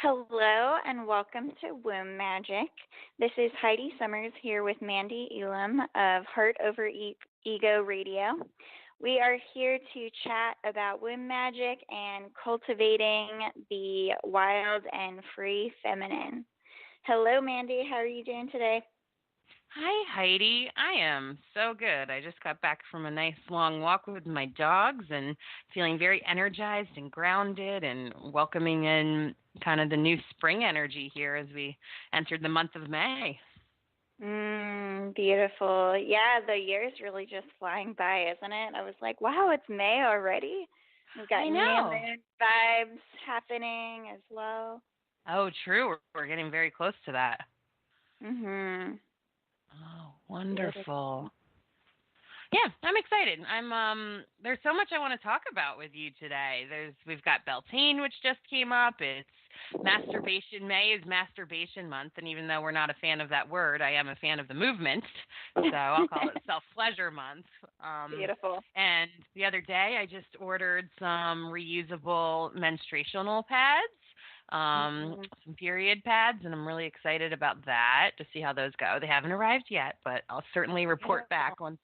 Hello and welcome to Womb Magic. This is Heidi Summers here with Mandee Elam of Heart Over Ego Radio. We are here to chat about womb magic and cultivating the wild and free feminine. Hello, Mandee. How are you doing today? Hi, Heidi. I am so good. I just got back from a nice long walk with my dogs and feeling very energized and grounded and welcoming in kind of the new spring energy here as we entered the month of May. Beautiful. Yeah, the year's really just flying by, isn't it? I was like, wow, it's May already. We've got I new know. moon vibes happening as well. Oh, true. We're getting very close to that. Mhm. Oh, Beautiful. wonderful. Yeah, I'm excited. There's so much I want to talk about with you today. We've got Beltane, which just came up. It's masturbation. May is masturbation month, and even though we're not a fan of that word, I am a fan of the movement. So I'll call it self pleasure month. Beautiful. And the other day I just ordered some reusable menstruational pads. Mhm. Some period pads, and I'm really excited about that to see how those go. They haven't arrived yet, but I'll certainly report Beautiful. back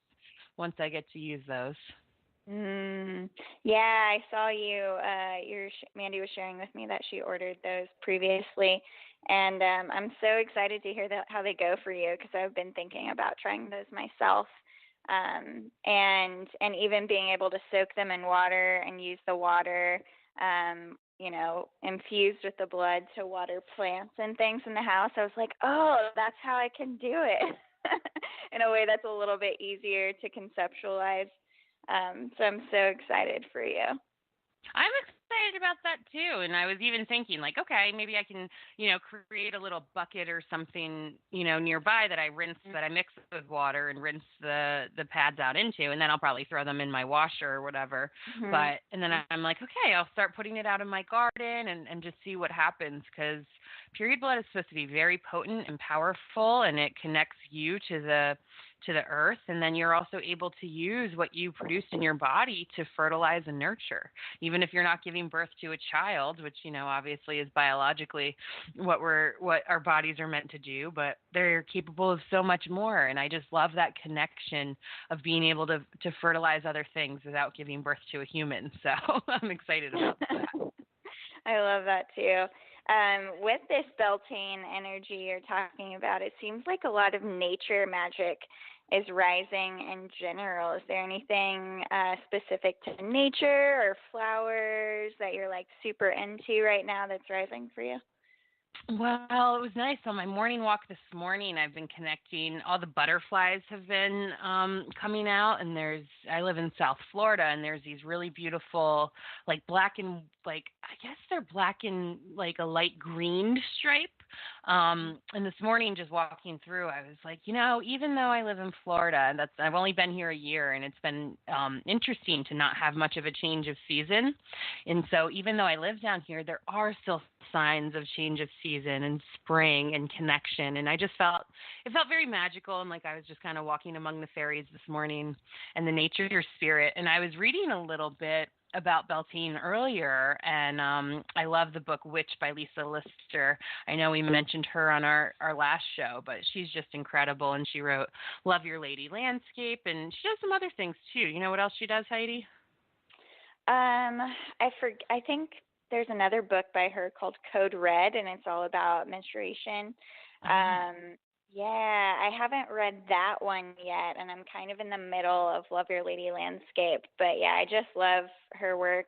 once I get to use those. Mm. Yeah, I saw you. Mandy was sharing with me that she ordered those previously, and I'm so excited to hear how they go for you because I've been thinking about trying those myself, and even being able to soak them in water and use the water, infused with the blood to water plants and things in the house. I was like, oh, that's how I can do it in a way that's a little bit easier to conceptualize. So I'm so excited for you. I'm excited about that too. And I was even thinking, like, okay, maybe I can, create a little bucket or something, nearby that I mix with water and rinse the pads out into, and then I'll probably throw them in my washer or whatever. Mm-hmm. And then I'm like, okay, I'll start putting it out in my garden and just see what happens, because period blood is supposed to be very potent and powerful, and it connects you to the earth, and then you're also able to use what you produced in your body to fertilize and nurture, even if you're not giving birth to a child, which obviously is biologically what our bodies are meant to do, but they're capable of so much more. And I just love that connection of being able to fertilize other things without giving birth to a human. So I'm excited about that. I love that too. With this Beltane energy you're talking about, it seems like a lot of nature magic is rising in general. Is there anything specific to nature or flowers that you're like super into right now that's rising for you? Well, it was nice. On my morning walk this morning, I've been connecting. All the butterflies have been coming out, and I live in South Florida, and there's these really beautiful, like black and I guess they're black and like a light green stripe. And this morning, just walking through, I was like, even though I live in Florida, and I've only been here a year, and it's been interesting to not have much of a change of season. And so even though I live down here, there are still signs of change of season and spring and connection. And it felt very magical. And like I was just kind of walking among the fairies this morning and the nature spirit. And I was reading a little bit about Beltane earlier, and I love the book Witch by Lisa Lister. I know we mentioned her on our last show, but she's just incredible. And she wrote Love Your Lady Landscape, and she does some other things too. You know what else she does, Heidi? I think there's another book by her called Code Red, and it's all about menstruation. Yeah, I haven't read that one yet, and I'm kind of in the middle of Love Your Lady Landscape. But yeah, I just love her work.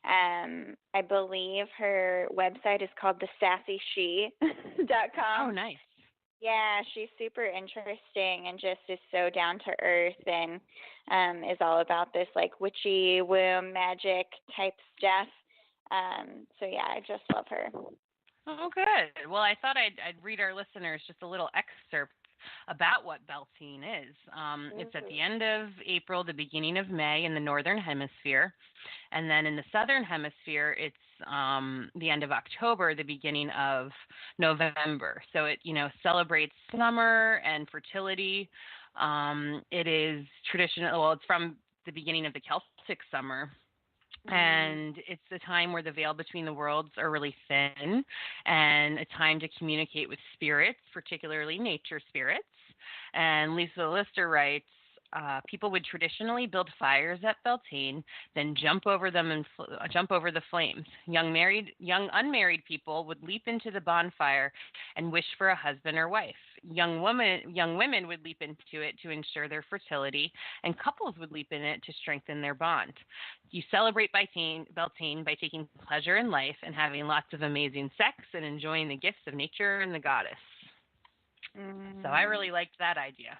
I believe her website is called thesassyShe.com. Oh, nice. Yeah, she's super interesting and just is so down to earth, and is all about this like witchy womb magic type stuff. So yeah, I just love her. Oh, good. Well, I thought I'd read our listeners just a little excerpt about what Beltane is. It's at the end of April, the beginning of May in the Northern Hemisphere. And then in the Southern Hemisphere, it's the end of October, the beginning of November. So it, celebrates summer and fertility. It is traditional, well, it's from the beginning of the Celtic summer, Mm. And it's a time where the veil between the worlds are really thin, and a time to communicate with spirits, particularly nature spirits. And Lisa Lister writes, people would traditionally build fires at Beltane, then jump over them and jump over the flames. Young unmarried people would leap into the bonfire and wish for a husband or wife. Young women would leap into it to ensure their fertility, and couples would leap in it to strengthen their bond. You celebrate Beltane by taking pleasure in life and having lots of amazing sex and enjoying the gifts of nature and the goddess. So I Mm. really liked that idea.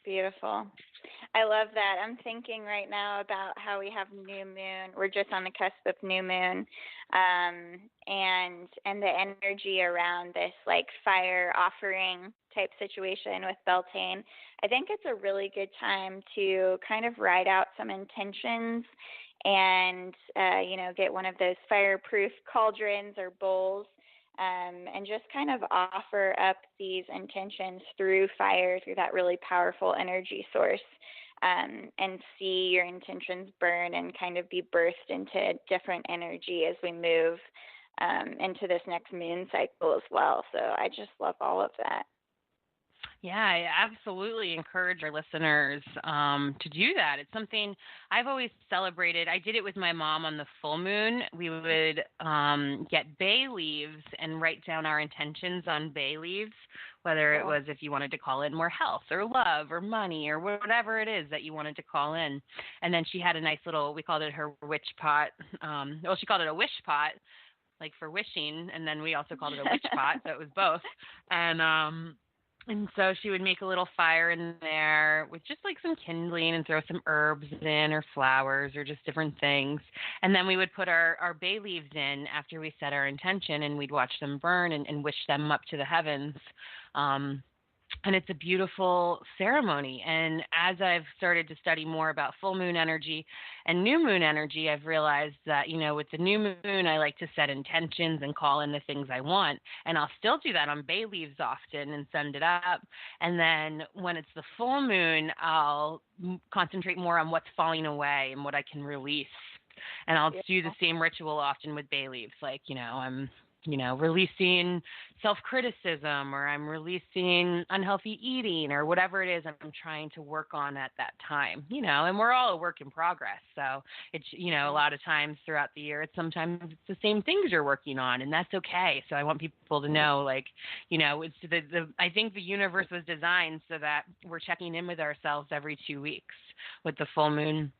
Beautiful. I love that. I'm thinking right now about how we have new moon. We're just on the cusp of new moon, and the energy around this like fire offering type situation with Beltane. I think it's a really good time to kind of write out some intentions and get one of those fireproof cauldrons or bowls, and just kind of offer up these intentions through fire, through that really powerful energy source, and see your intentions burn and kind of be birthed into different energy as we move into this next moon cycle as well. So I just love all of that. Yeah, I absolutely encourage our listeners to do that. It's something I've always celebrated. I did it with my mom on the full moon. We would get bay leaves and write down our intentions on bay leaves, whether it Cool. was if you wanted to call in more health or love or money or whatever it is that you wanted to call in. And then she had a nice little, we called it her witch pot. Well, she called it a wish pot, like for wishing, and then we also called it a witch pot, so it was both. And so she would make a little fire in there with just like some kindling and throw some herbs in or flowers or just different things. And then we would put our bay leaves in after we set our intention, and we'd watch them burn and wish them up to the heavens. Um, and it's a beautiful ceremony. And as I've started to study more about full moon energy and new moon energy, I've realized that, with the new moon, I like to set intentions and call in the things I want. And I'll still do that on bay leaves often and send it up. And then when it's the full moon, I'll concentrate more on what's falling away and what I can release. And I'll do the same ritual often with bay leaves. Like, I'm releasing self-criticism, or I'm releasing unhealthy eating, or whatever it is I'm trying to work on at that time, and we're all a work in progress. So it's, a lot of times throughout the year, sometimes it's the same things you're working on, and that's okay. So I want people to know, like, it's I think the universe was designed so that we're checking in with ourselves every 2 weeks with the full moon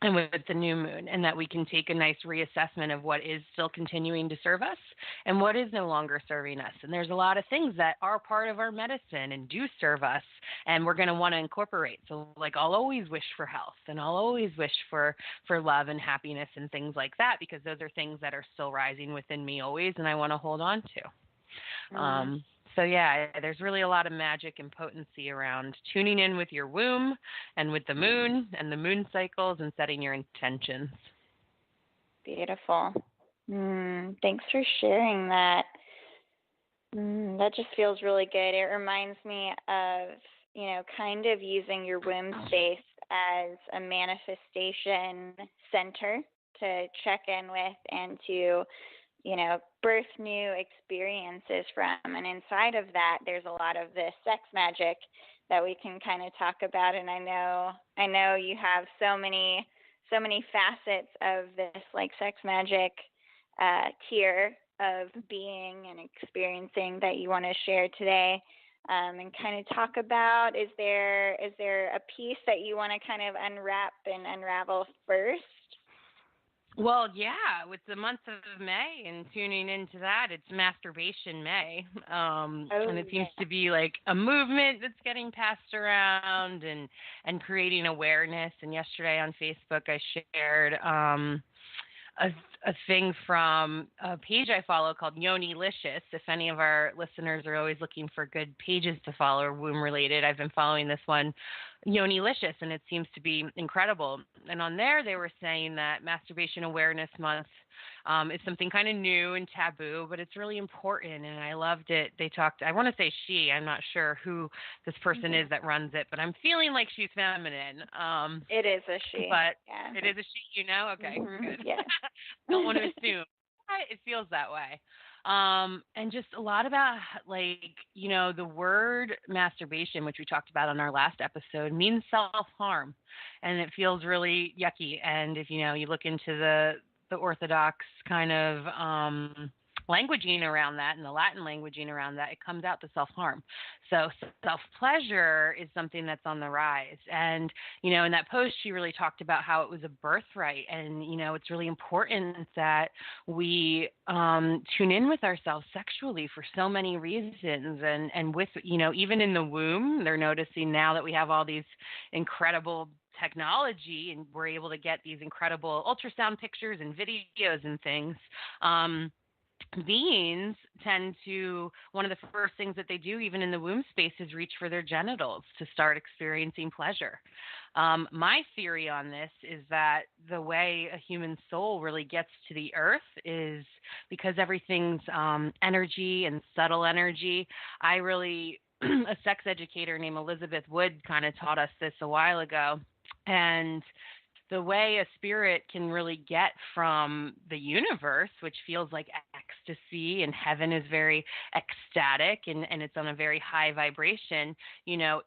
and with the new moon, and that we can take a nice reassessment of what is still continuing to serve us and what is no longer serving us. And there's a lot of things that are part of our medicine and do serve us, and we're going to want to incorporate. So, like, I'll always wish for health, and I'll always wish for love and happiness and things like that, because those are things that are still rising within me always, and I want to hold on to. So yeah, there's really a lot of magic and potency around tuning in with your womb and with the moon and the moon cycles and setting your intentions. Beautiful. Thanks for sharing that. That just feels really good. It reminds me of, kind of using your womb space as a manifestation center to check in with and to birth new experiences from. And inside of that, there's a lot of this sex magic that we can kind of talk about. And I know you have so many facets of this like sex magic tier of being and experiencing that you want to share today, and kind of talk about. Is there a piece that you want to kind of unwrap and unravel first? Well, yeah, with the month of May and tuning into that, it's Masturbation May. And it seems to be like a movement that's getting passed around and creating awareness. And yesterday on Facebook, I shared a thing from a page I follow called Yonilicious. If any of our listeners are always looking for good pages to follow or womb related, I've been following this one Yonilicious, and it seems to be incredible. And on there, they were saying that Masturbation Awareness Month is something kind of new and taboo, but it's really important. And I loved it. They talked, I want to say she, I'm not sure who this person is that runs it, but I'm feeling like she's feminine. It is a she. But Yeah. it is a she, Okay, good. Yes. Don't want to assume. It feels that way. And just a lot about the word masturbation, which we talked about on our last episode, means self-harm, and it feels really yucky. And if you look into the Orthodox kind of languaging around that and the Latin languaging around that, it comes out to self-harm. So self-pleasure is something that's on the rise. And, in that post, she really talked about how it was a birthright. And, it's really important that we tune in with ourselves sexually for so many reasons. And with, even in the womb, they're noticing now that we have all these incredible technology and we're able to get these incredible ultrasound pictures and videos and things. Beings tend to, one of the first things that they do even in the womb space is reach for their genitals to start experiencing pleasure. My theory on this is that the way a human soul really gets to the earth is because everything's energy and subtle energy. A sex educator named Elizabeth Wood kind of taught us this a while ago. And the way a spirit can really get from the universe, which feels like ecstasy, and heaven is very ecstatic and it's on a very high vibration,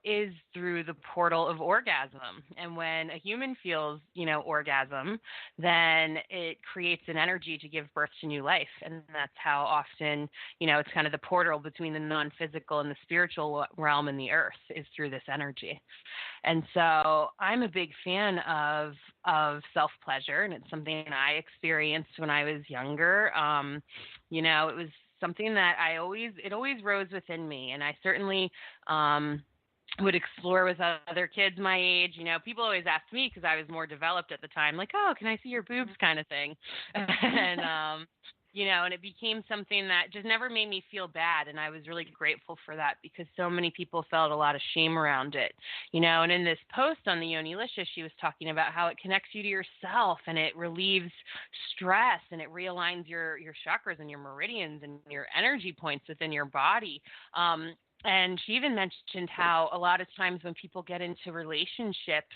is through the portal of orgasm. And when a human feels, orgasm, then it creates an energy to give birth to new life. And that's how often, it's kind of the portal between the non-physical and the spiritual realm and the earth is through this energy. And so I'm a big fan of self-pleasure, and it's something I experienced when I was younger. It was something that it always rose within me, and I certainly would explore with other kids my age. People always asked me because I was more developed at the time, like, oh, can I see your boobs kind of thing. And and it became something that just never made me feel bad. And I was really grateful for that because so many people felt a lot of shame around it, and in this post on the Yonilicious, she was talking about how it connects you to yourself and it relieves stress and it realigns your chakras and your meridians and your energy points within your body. And she even mentioned how a lot of times when people get into relationships,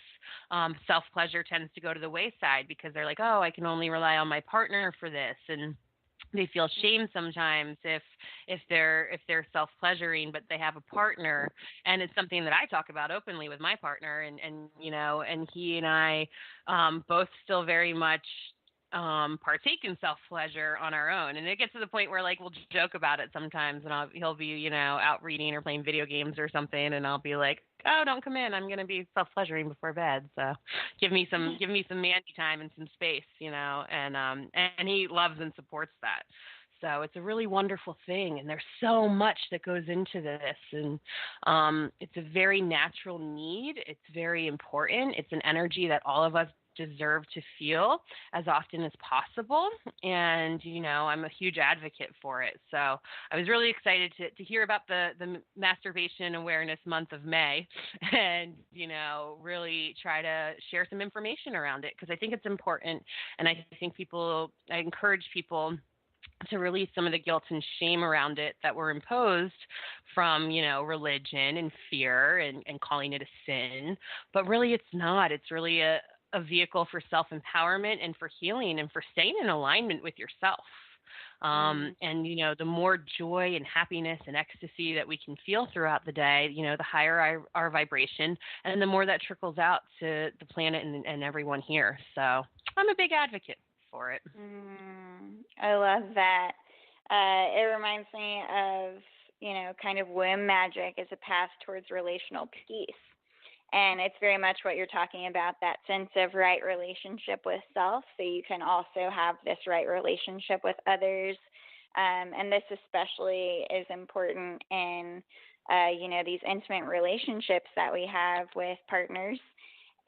self-pleasure tends to go to the wayside because they're like, oh, I can only rely on my partner for this. And they feel shame sometimes if they're self-pleasuring, but they have a partner. And it's something that I talk about openly with my partner, and he and I both still very much partake in self-pleasure on our own. And it gets to the point where we'll joke about it sometimes, and he'll be out reading or playing video games or something, and I'll be like, oh, don't come in, I'm going to be self-pleasuring before bed, so give me some Mandee time and some space, and he loves and supports that. So it's a really wonderful thing, and there's so much that goes into this, and it's a very natural need. It's very important. It's an energy that all of us deserve to feel as often as possible, and I'm a huge advocate for it. So I was really excited to hear about the Masturbation Awareness Month of May, and really try to share some information around it because I think it's important, and I encourage people to release some of the guilt and shame around it that were imposed from, religion and fear and calling it a sin. But really it's not. It's really a vehicle for self-empowerment and for healing and for staying in alignment with yourself. And, the more joy and happiness and ecstasy that we can feel throughout the day, the higher our vibration, and the more that trickles out to the planet and everyone here. So I'm a big advocate for it. I love that. It reminds me of, kind of womb magic as a path towards relational peace. And it's very much what you're talking about, that sense of right relationship with self, so you can also have this right relationship with others. And this especially is important in, these intimate relationships that we have with partners.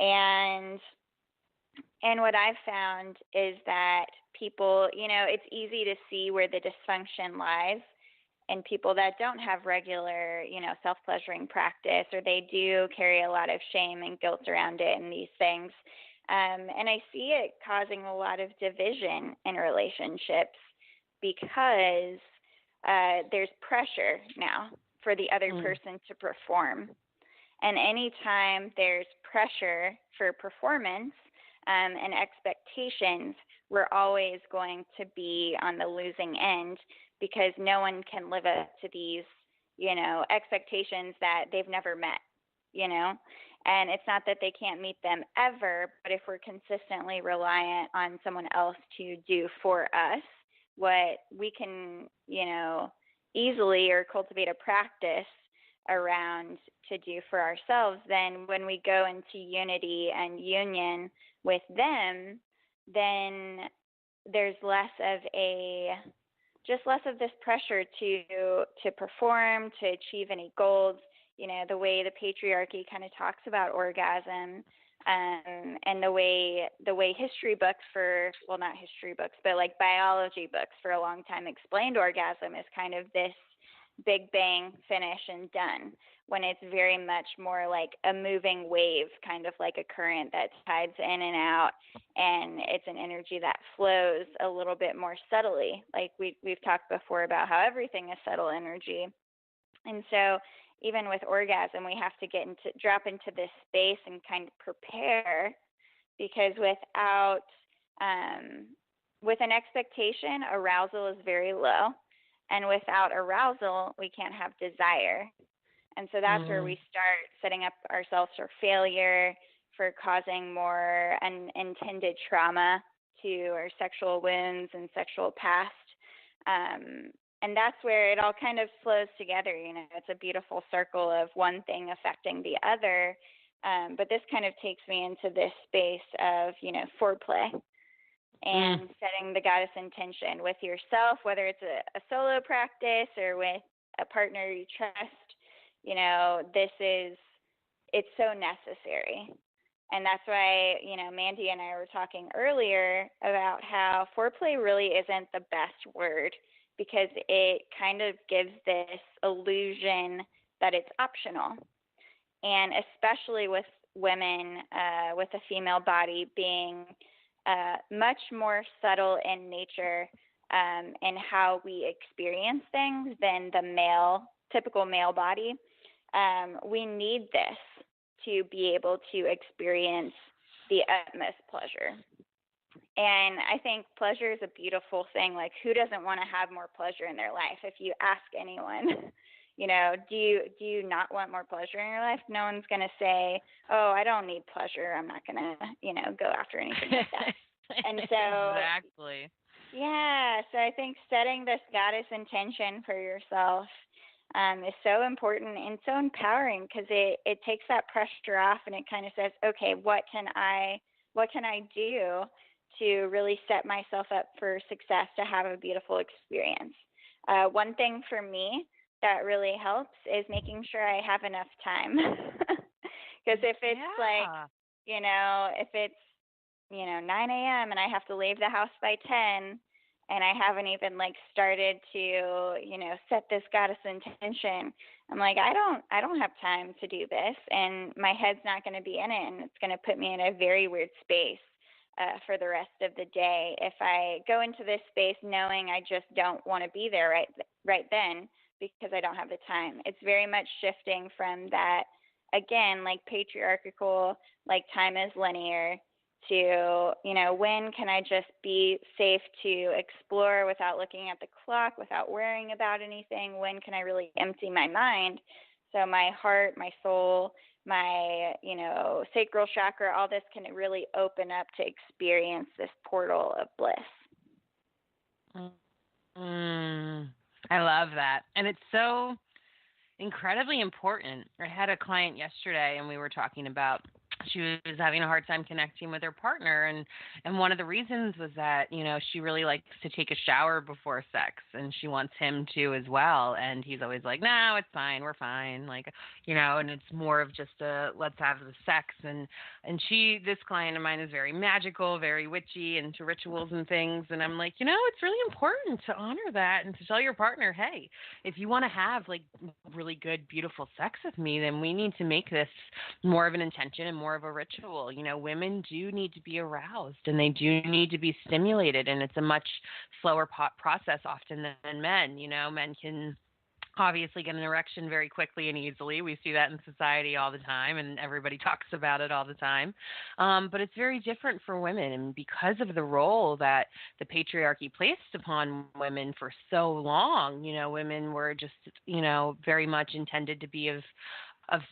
And what I've found is that people, it's easy to see where the dysfunction lies in people that don't have regular, self-pleasuring practice, or they do carry a lot of shame and guilt around it and these things. And I see it causing a lot of division in relationships because there's pressure now for the other person to perform. And anytime there's pressure for performance and expectations, we're always going to be on the losing end because no one can live up to these, expectations that they've never met, And it's not that they can't meet them ever, but if we're consistently reliant on someone else to do for us what we can, easily or cultivate a practice around to do for ourselves, then when we go into unity and union with them, then there's less of this pressure to perform, to achieve any goals. The way the patriarchy kind of talks about orgasm, and the way history books not history books, but like biology books for a long time explained orgasm is kind of this big bang, finish, and done, when it's very much more like a moving wave, kind of like a current that tides in and out, and it's an energy that flows a little bit more subtly. Like we've talked before about how everything is subtle energy. And so even with orgasm, we have to drop into this space and kind of prepare, because with an expectation, arousal is very low. And without arousal, we can't have desire. And so that's where we start setting up ourselves for failure, for causing more unintended trauma to our sexual wounds and sexual past. And that's where it all kind of flows together. It's a beautiful circle of one thing affecting the other. But this kind of takes me into this space of, foreplay and setting the goddess intention with yourself, whether it's a solo practice or with a partner you trust. It's so necessary. And that's why, Mandee and I were talking earlier about how foreplay really isn't the best word, because it kind of gives this illusion that it's optional. And especially with women, with a female body being much more subtle in nature in how we experience things than the typical male body, we need this to be able to experience the utmost pleasure. And I think pleasure is a beautiful thing. Like, who doesn't want to have more pleasure in their life? If you ask anyone, do you not want more pleasure in your life? No one's going to say, oh, I don't need pleasure, I'm not going to, go after anything like that. And so exactly. Yeah, so I think setting this goddess intention for yourself is so important and so empowering, because it takes that pressure off, and it kind of says, okay, what can I do to really set myself up for success, to have a beautiful experience? One thing for me that really helps is making sure I have enough time. Because if it's if it's 9 a.m. and I have to leave the house by 10, and I haven't even started to, set this goddess intention, I'm like, I don't have time to do this, and my head's not going to be in it, and it's going to put me in a very weird space for the rest of the day if I go into this space knowing I just don't want to be there right then, because I don't have the time. It's very much shifting from that, again, patriarchal, time is linear, to, when can I just be safe to explore without looking at the clock, without worrying about anything? When can I really empty my mind so my heart, my soul, my, sacral chakra, all this can really open up to experience this portal of bliss? I love that. And it's so incredibly important. I had a client yesterday, and we were talking about she was having a hard time connecting with her partner, and one of the reasons was that she really likes to take a shower before sex, and she wants him to as well, and he's always like, no, it's fine, we're fine, like, and it's more of just a let's have the sex. And this client of mine is very magical, very witchy, into rituals and things, and I'm like, it's really important to honor that and to tell your partner, hey, if you want to have like really good beautiful sex with me, then we need to make this more of an intention and more of a ritual. Women do need to be aroused and they do need to be stimulated, and it's a much slower process often than men. Men can obviously get an erection very quickly and easily. We see that in society all the time, and everybody talks about it all the time. But it's very different for women, and because of the role that the patriarchy placed upon women for so long, women were just, very much intended to be of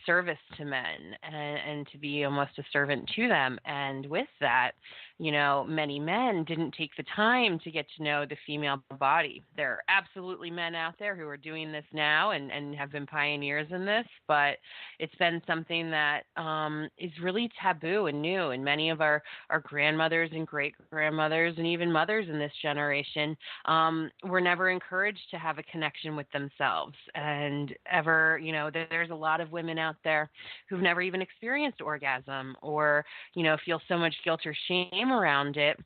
service to men, and to be almost a servant to them. And with that, many men didn't take the time to get to know the female body. There are absolutely men out there who are doing this now and have been pioneers in this, but it's been something that is really taboo and new. And many of our grandmothers and great-grandmothers and even mothers in this generation were never encouraged to have a connection with themselves. And there's a lot of women out there who've never even experienced orgasm, or feel so much guilt or shame around it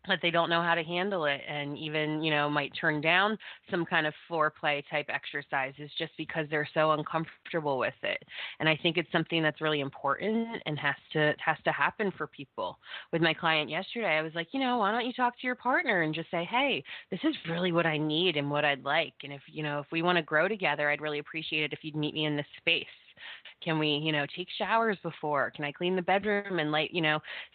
that they don't know how to handle it, and even might turn down some kind of foreplay type exercises just because they're so uncomfortable with it. And I think it's something that's really important and has to happen for people. With my client yesterday, I was like, why don't you talk to your partner and just say, hey, this is really what I need and what I'd like, and if we want to grow together, I'd really appreciate it if you'd meet me in this space. Can we, take showers before? Can I clean the bedroom and light,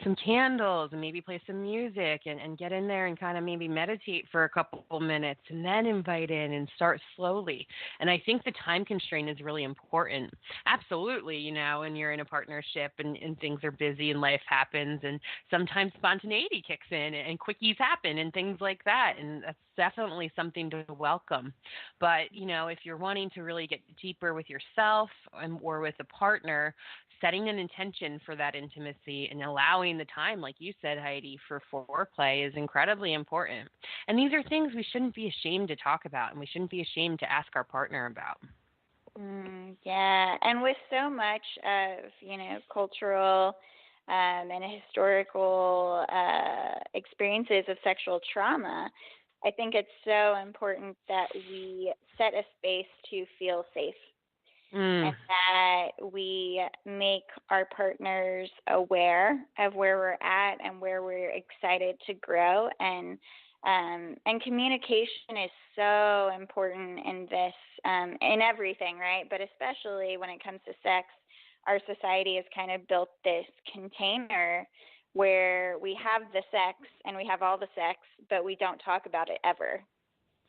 some candles and maybe play some music and get in there and kind of maybe meditate for a couple minutes and then invite in and start slowly. And I think the time constraint is really important. Absolutely, when you're in a partnership and things are busy and life happens, and sometimes spontaneity kicks in and quickies happen and things like that. And that's definitely something to welcome. But, if you're wanting to really get deeper with yourself or with a partner, setting an intention for that intimacy and allowing the time, like you said, Heidi, for foreplay is incredibly important. And these are things we shouldn't be ashamed to talk about, and we shouldn't be ashamed to ask our partner about. Yeah, and with so much of, cultural and historical experiences of sexual trauma, I think it's so important that we set a space to feel safe, and that we make our partners aware of where we're at and where we're excited to grow. And communication is so important in this, in everything, right? But especially when it comes to sex, our society has kind of built this container where we have the sex and we have all the sex, but we don't talk about it ever.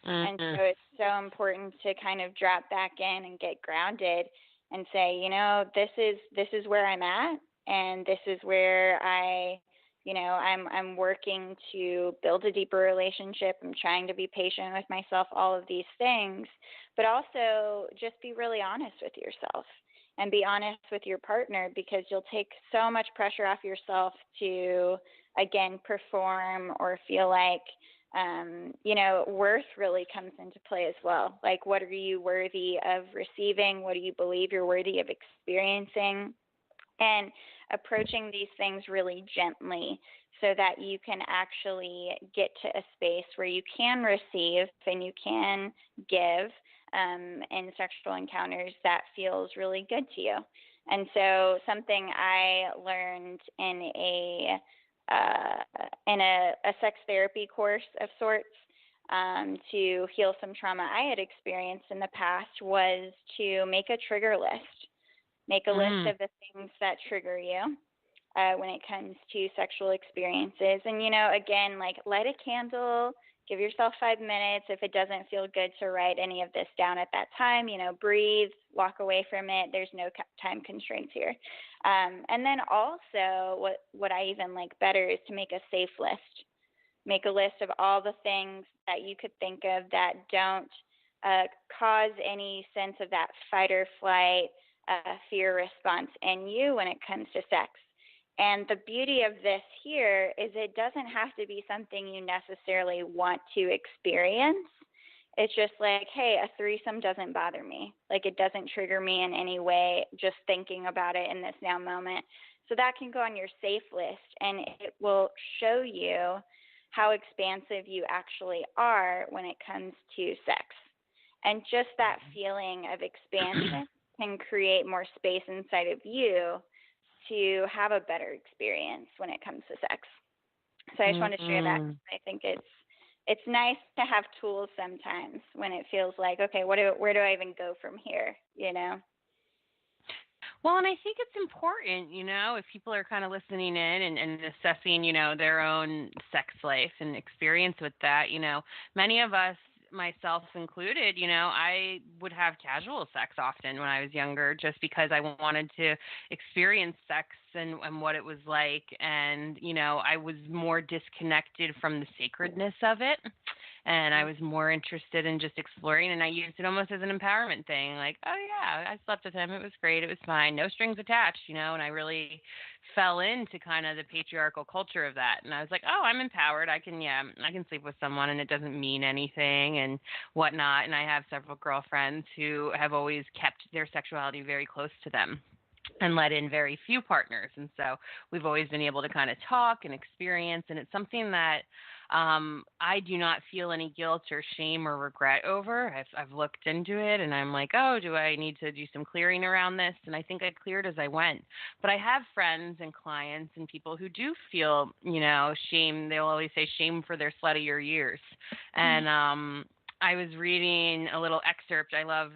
And so it's so important to kind of drop back in and get grounded and say, this is where I'm at, and this is where I'm working to build a deeper relationship. I'm trying to be patient with myself, all of these things, but also just be really honest with yourself and be honest with your partner, because you'll take so much pressure off yourself to, again, perform or feel like, worth really comes into play as well. Like, what are you worthy of receiving? What do you believe you're worthy of experiencing? And approaching these things really gently so that you can actually get to a space where you can receive and you can give in sexual encounters that feels really good to you. And so something I learned in a sex therapy course of sorts to heal some trauma I had experienced in the past was to make a trigger list. Make a list of the things that trigger you when it comes to sexual experiences. And, again, like, light a candle, give yourself 5 minutes. If it doesn't feel good to write any of this down at that time, breathe, walk away from it. There's no time constraints here. And then also what I even like better is to make a safe list. Make a list of all the things that you could think of that don't cause any sense of that fight or flight fear response in you when it comes to sex. And the beauty of this here is it doesn't have to be something you necessarily want to experience. It's just like, hey, a threesome doesn't bother me. Like, it doesn't trigger me in any way just thinking about it in this now moment. So that can go on your safe list, and it will show you how expansive you actually are when it comes to sex. And just that feeling of expansion can create more space inside of you to have a better experience when it comes to sex. So I just want to share that. I think it's nice to have tools sometimes when it feels like, okay, where do I even go from here, you know? Well, and I think it's important, if people are kind of listening in and assessing, their own sex life and experience with that, many of us, myself included, I would have casual sex often when I was younger just because I wanted to experience sex and what it was like. And, I was more disconnected from the sacredness of it. And I was more interested in just exploring, and I used it almost as an empowerment thing. Like, oh, yeah, I slept with him. It was great. It was fine. No strings attached, and I really fell into kind of the patriarchal culture of that. And I was like, oh, I'm empowered. I can sleep with someone, and it doesn't mean anything and whatnot. And I have several girlfriends who have always kept their sexuality very close to them and let in very few partners. And so we've always been able to kind of talk and experience, and it's something that I do not feel any guilt or shame or regret over. I've looked into it, and I'm like, oh, do I need to do some clearing around this? And I think I cleared as I went. But I have friends and clients and people who do feel, shame. They'll always say shame for their sluttier years. And I was reading a little excerpt. I love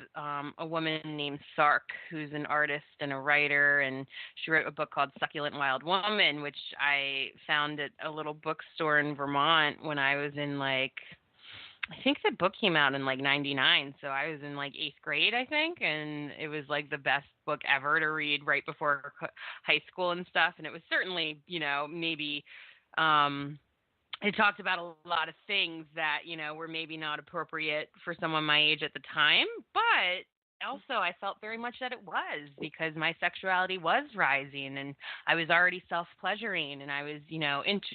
a woman named Sark, who's an artist and a writer, and she wrote a book called Succulent Wild Woman, which I found at a little bookstore in Vermont when I was in I think the book came out in 99, so I was in 8th grade, I think, and it was the best book ever to read right before high school and stuff, and it was certainly, maybe it talked about a lot of things that, were maybe not appropriate for someone my age at the time, but also I felt very much that it was because my sexuality was rising and I was already self-pleasuring and I was,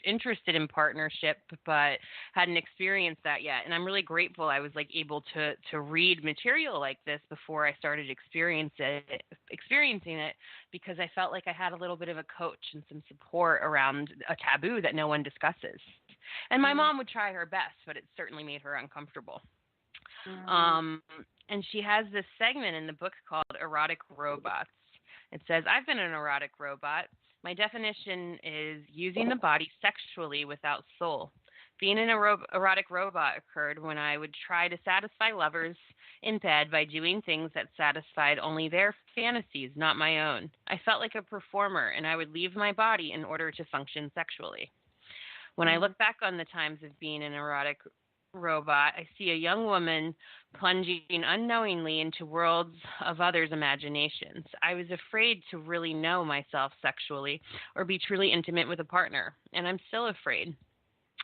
interested in partnership, but hadn't experienced that yet. And I'm really grateful I was able to read material like this before I started experiencing it because I felt like I had a little bit of a coach and some support around a taboo that no one discusses. And my mom would try her best, but it certainly made her uncomfortable. And she has this segment in the book called Erotic Robots. It says, I've been an erotic robot. My definition is using the body sexually without soul. Being an erotic robot occurred when I would try to satisfy lovers in bed by doing things that satisfied only their fantasies, not my own. I felt like a performer, and I would leave my body in order to function sexually. When I look back on the times of being an erotic robot, I see a young woman plunging unknowingly into worlds of others' imaginations. I was afraid to really know myself sexually or be truly intimate with a partner, and I'm still afraid.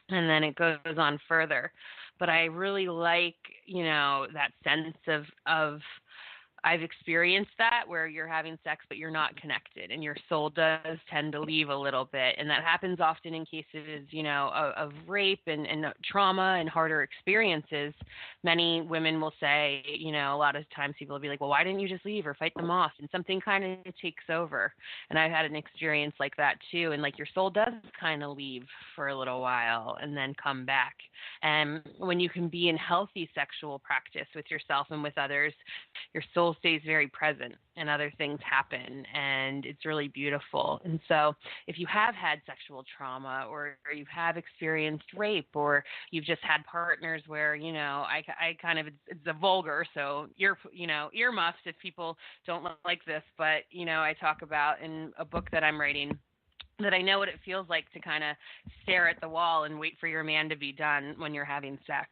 And then it goes on further. But I really like, that sense of I've experienced that where you're having sex, but you're not connected and your soul does tend to leave a little bit. And that happens often in cases, of rape and trauma and harder experiences. Many women will say, a lot of times people will be like, well, why didn't you just leave or fight them off? And something kind of takes over. And I've had an experience like that too. And your soul does kind of leave for a little while and then come back. And when you can be in healthy sexual practice with yourself and with others, your soul stays very present and other things happen and it's really beautiful. And so if you have had sexual trauma or you have experienced rape or you've just had partners where, I kind of, it's a vulgar, so earmuffs if people don't like this, but, I talk about in a book that I'm writing that I know what it feels like to kind of stare at the wall and wait for your man to be done when you're having sex.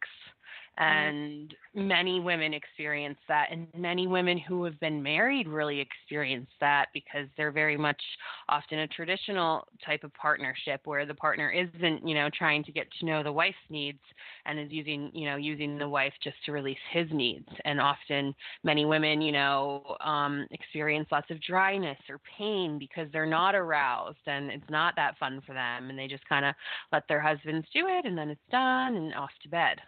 And many women experience that, and many women who have been married really experience that because they're very much often a traditional type of partnership where the partner isn't, trying to get to know the wife's needs and is using the wife just to release his needs. And often many women, experience lots of dryness or pain because they're not aroused and it's not that fun for them. And they just kind of let their husbands do it and then it's done and off to bed.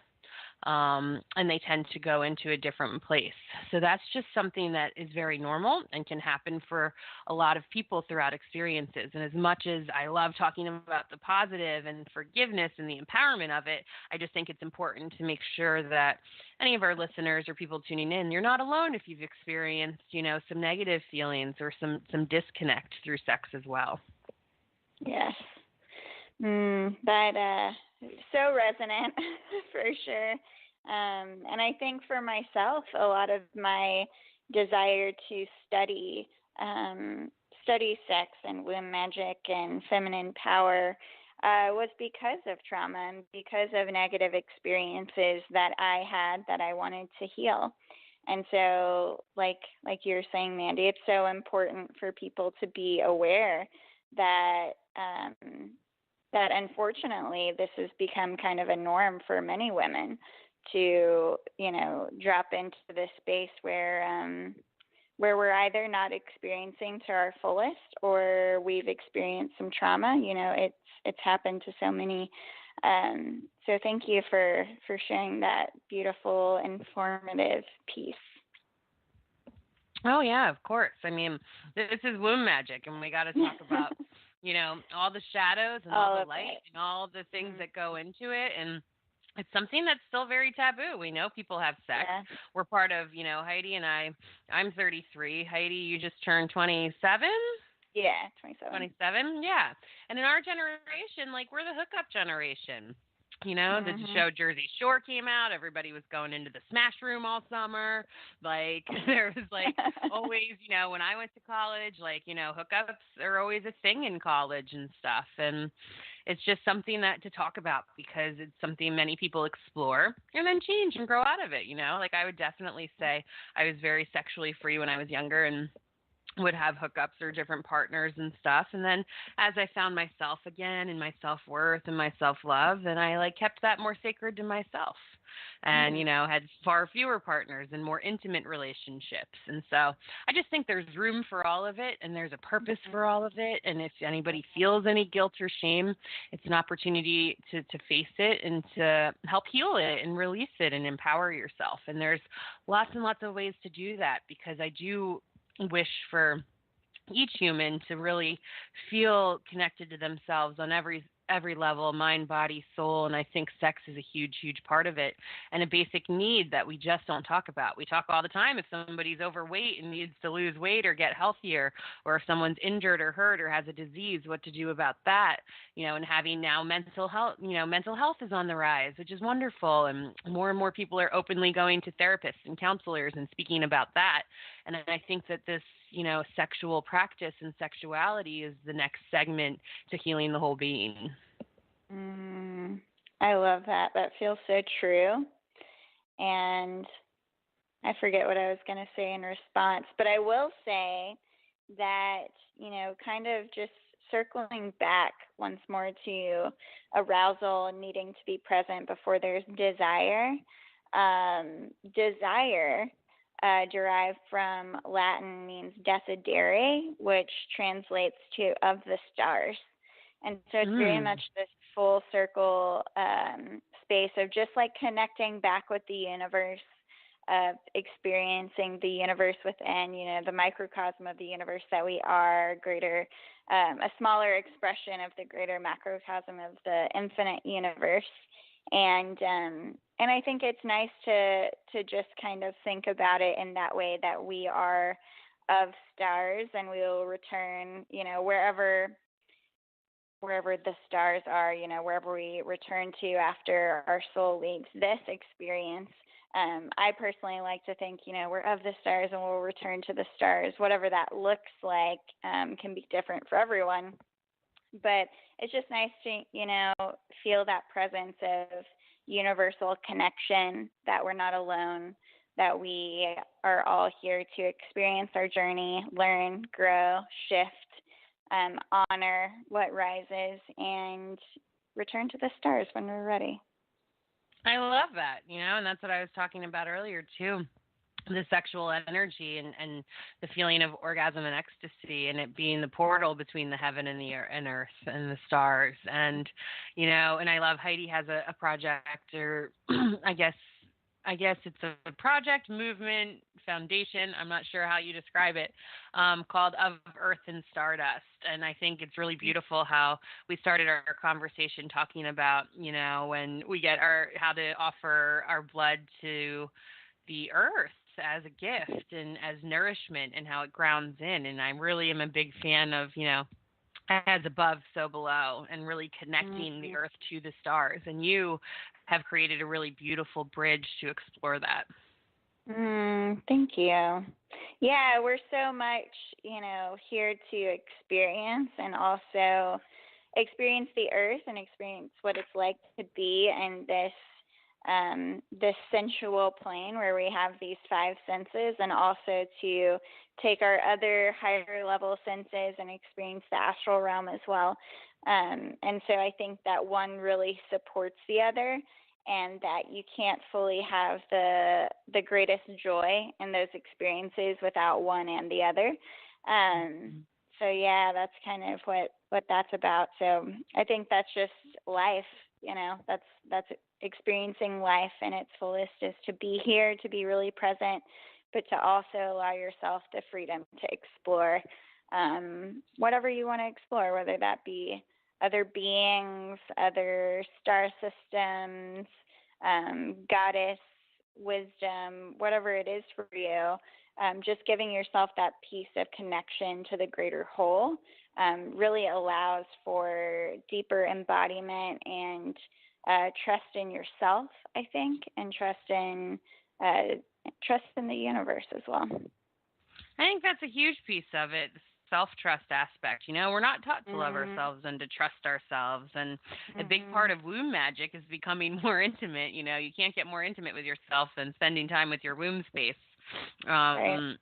And they tend to go into a different place. So that's just something that is very normal and can happen for a lot of people throughout experiences. And as much as I love talking about the positive and forgiveness and the empowerment of it, I just think it's important to make sure that any of our listeners or people tuning in, you're not alone if you've experienced, some negative feelings or some disconnect through sex as well. Yes. That so resonant for sure. And I think for myself, a lot of my desire to study sex and womb magic and feminine power was because of trauma and because of negative experiences that I had that I wanted to heal. And so, like you were saying, Mandee, it's so important for people to be aware that that unfortunately this has become kind of a norm for many women to, drop into this space where we're either not experiencing to our fullest or we've experienced some trauma. It's happened to so many. So thank you for sharing that beautiful, informative piece. Oh, yeah, of course. I mean, this is womb magic, and we got to talk about, all the shadows and all the light and all the things that go into it. And it's something that's still very taboo. We know people have sex. Yeah. We're part of, Heidi and I'm 33. Heidi, you just turned 27? Yeah, 27. 27, yeah. And in our generation, we're the hookup generation. The show Jersey Shore came out. Everybody was going into the Smash Room all summer. There was always, when I went to college, hookups are always a thing in college and stuff. And it's just something to talk about because it's something many people explore and then change and grow out of it. I would definitely say I was very sexually free when I was younger and would have hookups or different partners and stuff. And then as I found myself again and my self-worth and my self-love, then I kept that more sacred to myself and, had far fewer partners and more intimate relationships. And so I just think there's room for all of it and there's a purpose for all of it. And if anybody feels any guilt or shame, it's an opportunity to face it and to help heal it and release it and empower yourself. And there's lots and lots of ways to do that because I do wish for each human to really feel connected to themselves on every level, mind, body, soul, and I think sex is a huge, huge part of it and a basic need that we just don't talk about. We talk all the time if somebody's overweight and needs to lose weight or get healthier, or if someone's injured or hurt or has a disease, what to do about that, and having now mental health is on the rise, which is wonderful, and more people are openly going to therapists and counselors and speaking about that. And I think that this, sexual practice and sexuality is the next segment to healing the whole being. I love that. That feels so true. And I forget what I was going to say in response, but I will say that, kind of just circling back once more to arousal and needing to be present before there's desire. Desire derived from Latin means decidere, which translates to of the stars. And so it's very much this full circle space of just connecting back with the universe, of experiencing the universe within, the microcosm of the universe that we are, greater, a smaller expression of the greater macrocosm of the infinite universe. And I think it's nice to just kind of think about it in that way, that we are of stars and we will return, wherever the stars are, wherever we return to after our soul leaves this experience. I personally like to think, we're of the stars and we'll return to the stars. Whatever that looks like can be different for everyone. But it's just nice to, feel that presence of, universal connection, that we're not alone, that we are all here to experience our journey, learn, grow, shift, honor what rises, and return to the stars when we're ready. I love that, and that's what I was talking about earlier too. The sexual energy and the feeling of orgasm and ecstasy, and it being the portal between the heaven and the earth and the stars. And and I love Heidi has a project, or I guess it's a project, movement, foundation, I'm not sure how you describe it, called Of Earth and Stardust. And I think it's really beautiful how we started our conversation talking about, when we get how to offer our blood to the earth as a gift and as nourishment, and how it grounds in. And I really am a big fan of, as above, so below, and really connecting the earth to the stars. And you have created a really beautiful bridge to explore that. Thank you. Yeah, we're so much, here to experience, and also experience the earth and experience what it's like to be in this sensual plane where we have these five senses, and also to take our other higher level senses and experience the astral realm as well. And so I think that one really supports the other, and that you can't fully have the greatest joy in those experiences without one and the other. So yeah, that's kind of what that's about. So I think that's just life, that's experiencing life in its fullest, is to be here, to be really present, but to also allow yourself the freedom to explore whatever you want to explore, whether that be other beings, other star systems, goddess, wisdom, whatever it is for you. Just giving yourself that piece of connection to the greater whole really allows for deeper embodiment and trust in yourself, I think, and trust in the universe as well. I think that's a huge piece of it, the self-trust aspect. We're not taught to love ourselves and to trust ourselves. And a big part of womb magic is becoming more intimate. You can't get more intimate with yourself than spending time with your womb space. Right. And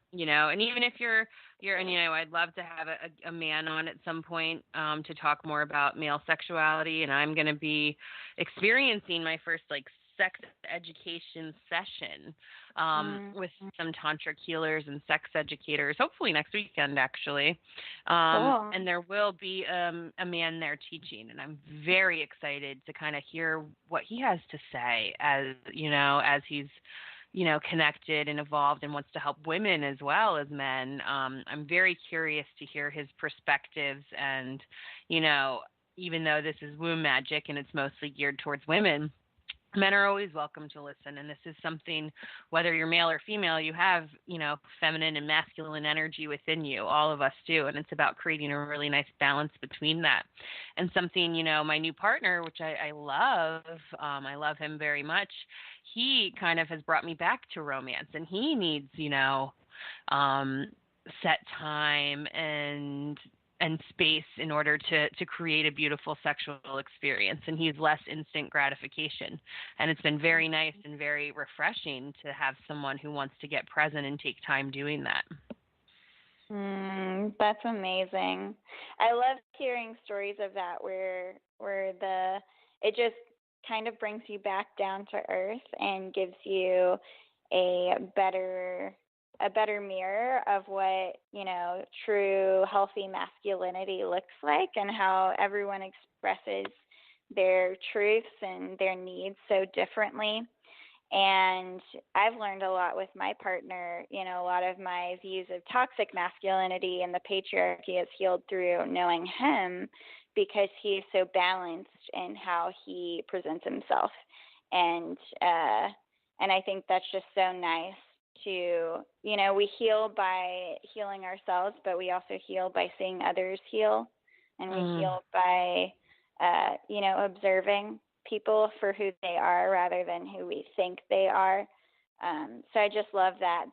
even if you're, I'd love to have a man on at some point, to talk more about male sexuality. And I'm going to be experiencing my first sex education session, with some tantric healers and sex educators, hopefully next weekend, actually. Cool. And there will be a man there teaching, and I'm very excited to kind of hear what he has to say, as he's connected and evolved and wants to help women as well as men. I'm very curious to hear his perspectives, and even though this is womb magic and it's mostly geared towards women, men are always welcome to listen. And this is something, whether you're male or female, you have, feminine and masculine energy within you. All of us do. And it's about creating a really nice balance between that. And something, my new partner, which I love him very much. He kind of has brought me back to romance, and he needs, set time and space in order to create a beautiful sexual experience. And he's less instant gratification. And it's been very nice and very refreshing to have someone who wants to get present and take time doing that. That's amazing. I love hearing stories of that where it just kind of brings you back down to earth and gives you a better mirror of what, true healthy masculinity looks like, and how everyone expresses their truths and their needs so differently. And I've learned a lot with my partner. A lot of my views of toxic masculinity and the patriarchy has healed through knowing him, because he is so balanced in how he presents himself. And I think that's just so nice to, we heal by healing ourselves, but we also heal by seeing others heal. And we heal by, observing people for who they are rather than who we think they are. So I just love that,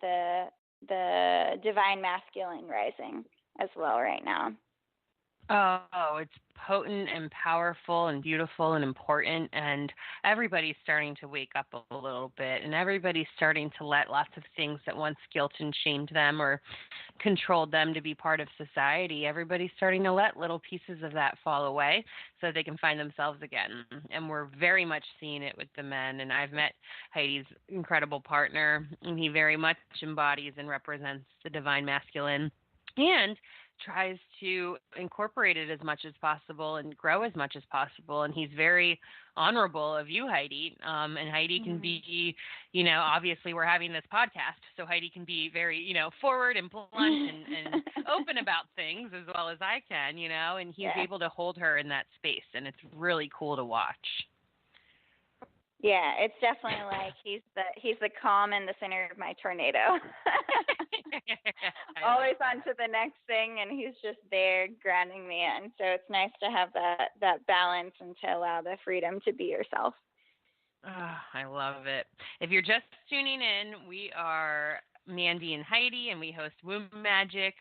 the divine masculine rising as well right now. Oh, it's potent and powerful and beautiful and important, and everybody's starting to wake up a little bit, and everybody's starting to let lots of things that once guilt and shamed them or controlled them to be part of society, everybody's starting to let little pieces of that fall away so they can find themselves again. And we're very much seeing it with the men, and I've met Heidi's incredible partner, and he very much embodies and represents the divine masculine and tries to incorporate it as much as possible and grow as much as possible. And he's very honorable of you, Heidi. And Heidi can be, obviously we're having this podcast, so Heidi can be very, forward and blunt and open about things as well as I can, and he's able to hold her in that space. And it's really cool to watch. Yeah, it's definitely like he's the calm in the center of my tornado. Always on to the next thing, and he's just there grounding me in. So it's nice to have that balance and to allow the freedom to be yourself. Oh, I love it. If you're just tuning in, we are Mandee and Heidi, and we host Womb Magic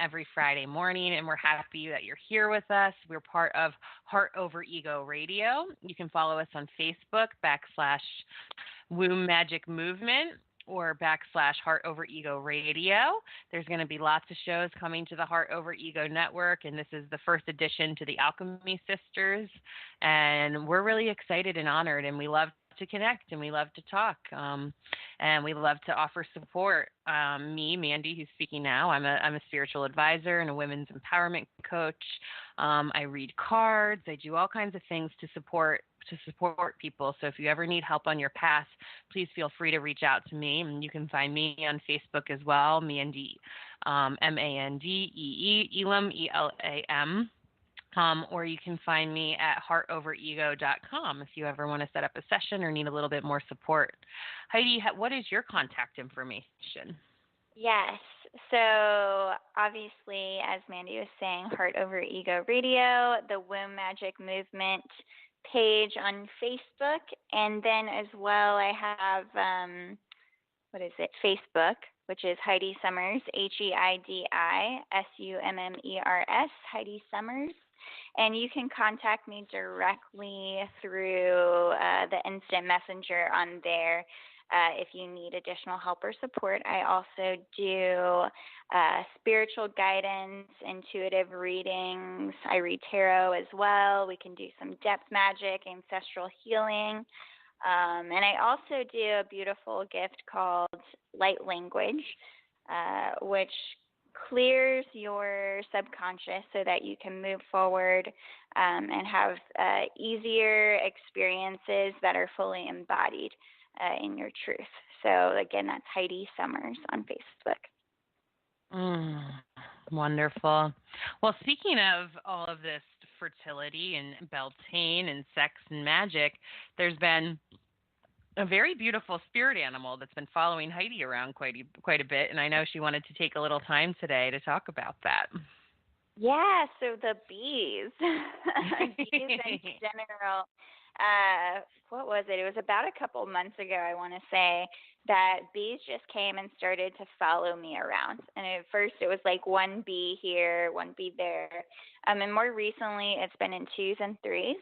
every Friday morning, and we're happy that you're here with us. We're part of Heart Over Ego Radio. You can follow us on Facebook /Womb Magic Movement or /Heart Over Ego Radio. There's going to be lots of shows coming to the Heart Over Ego Network, and this is the first edition to the Alchemy Sisters, and we're really excited and honored, and we love to connect, and we love to talk, and we love to offer support. Me, Mandee, who's speaking now, I'm a spiritual advisor and a women's empowerment coach. I read cards. I do all kinds of things to support people. So if you ever need help on your path, please feel free to reach out to me. And you can find me on Facebook as well, Mandee, Mandee, Elam, Elam. Or you can find me at heartoverego.com if you ever want to set up a session or need a little bit more support. Heidi, what is your contact information? Yes. So obviously, as Mandee was saying, Heart Over Ego Radio, the Womb Magic Movement page on Facebook, and then as well I have Facebook, which is Heidi Summers, Heidisummers, Heidi Summers. And you can contact me directly through the instant messenger on there if you need additional help or support. I also do spiritual guidance, intuitive readings. I read tarot as well. We can do some depth magic, ancestral healing. And I also do a beautiful gift called Light Language, which clears your subconscious so that you can move forward and have easier experiences that are fully embodied in your truth. So again, that's Heidi Summers on Facebook. Wonderful. Well, speaking of all of this fertility and Beltane and sex and magic, there's been a very beautiful spirit animal that's been following Heidi around quite a bit, and I know she wanted to take a little time today to talk about that. Yeah, so the bees. Bees in general. What was it? It was about a couple months ago, I want to say, that bees just came and started to follow me around. And at first it was like one bee here, one bee there. And more recently it's been in 2s and 3s.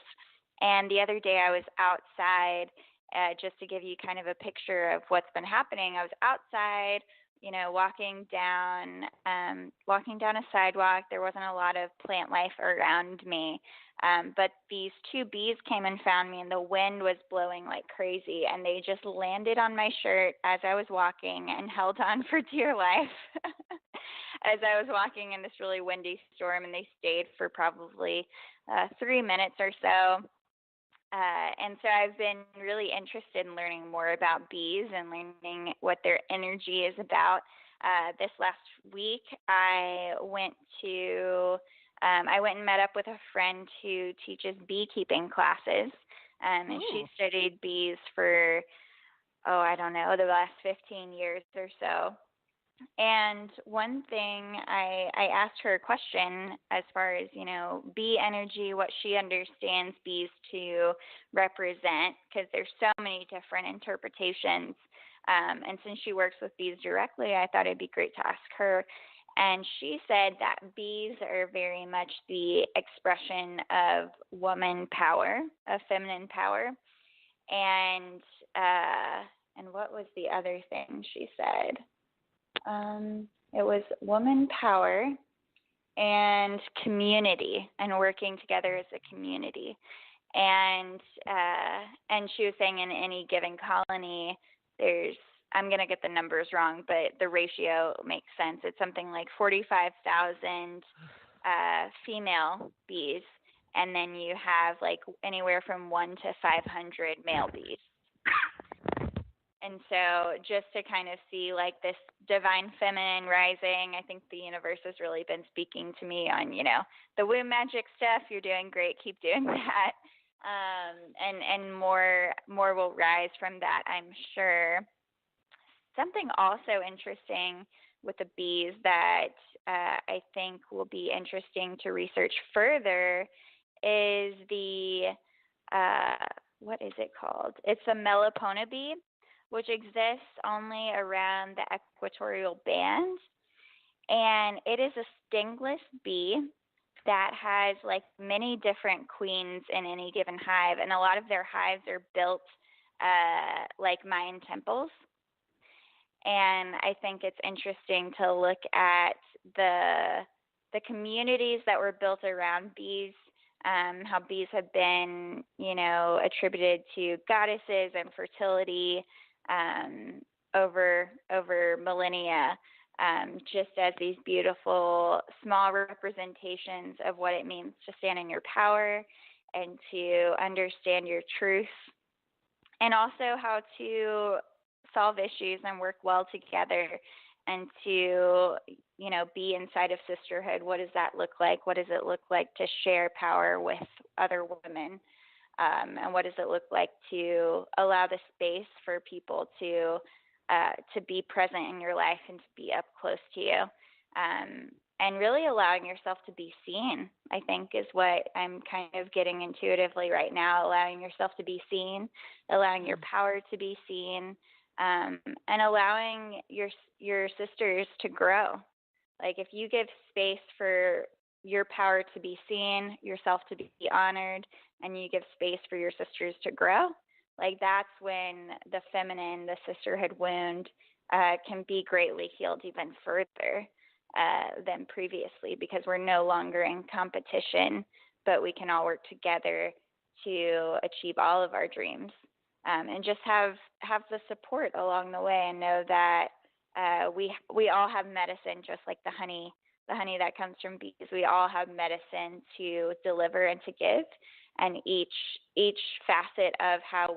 And the other day I was outside, just to give you kind of a picture of what's been happening. I was outside, walking down a sidewalk. There wasn't a lot of plant life around me. But these 2 bees came and found me, and the wind was blowing like crazy, and they just landed on my shirt as I was walking and held on for dear life as I was walking in this really windy storm, and they stayed for probably 3 minutes or so. And so I've been really interested in learning more about bees and learning what their energy is about. This last week, I went and met up with a friend who teaches beekeeping classes, and she studied bees for, the last 15 years or so. And one thing, I asked her a question as far as, bee energy, what she understands bees to represent, because there's so many different interpretations. And since she works with bees directly, I thought it'd be great to ask her. And she said that bees are very much the expression of woman power, of feminine power. And what was the other thing she said? It was woman power and community, and working together as a community. And she was saying in any given colony, there's, I'm going to get the numbers wrong, but the ratio makes sense. It's something like 45,000 female bees, and then you have like anywhere from 1 to 500 male bees. And so just to kind of see like this divine feminine rising, I think the universe has really been speaking to me on, the womb magic stuff. You're doing great. Keep doing that. And more will rise from that, I'm sure. Something also interesting with the bees that I think will be interesting to research further is the, what is it called? It's a Melipona bee, which exists only around the equatorial band. And it is a stingless bee that has like many different queens in any given hive. And a lot of their hives are built like Mayan temples. And I think it's interesting to look at the communities that were built around bees, how bees have been, attributed to goddesses and fertility over millennia, just as these beautiful small representations of what it means to stand in your power and to understand your truth, and also how to solve issues and work well together, and to, be inside of sisterhood. What does that look like? What does it look like to share power with other women? And what does it look like to allow the space for people to be present in your life and to be up close to you? And really allowing yourself to be seen, I think, is what I'm kind of getting intuitively right now. Allowing yourself to be seen, allowing your power to be seen, and allowing your sisters to grow. Like if you give space for your power to be seen, yourself to be honored, and you give space for your sisters to grow, like that's when the feminine, the sisterhood wound can be greatly healed even further than previously, because we're no longer in competition, but we can all work together to achieve all of our dreams. And just have the support along the way, and know that we all have medicine, just like the honey that comes from bees. We all have medicine to deliver and to give, and each facet of how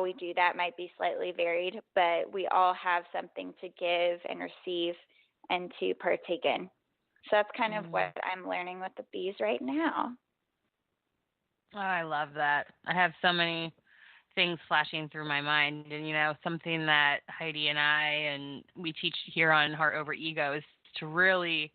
we do that might be slightly varied, but we all have something to give and receive and to partake in. So that's kind of what I'm learning with the bees right now. Oh, I love that. I have so many things flashing through my mind, and something that Heidi and we teach here on Heart Over Ego is to really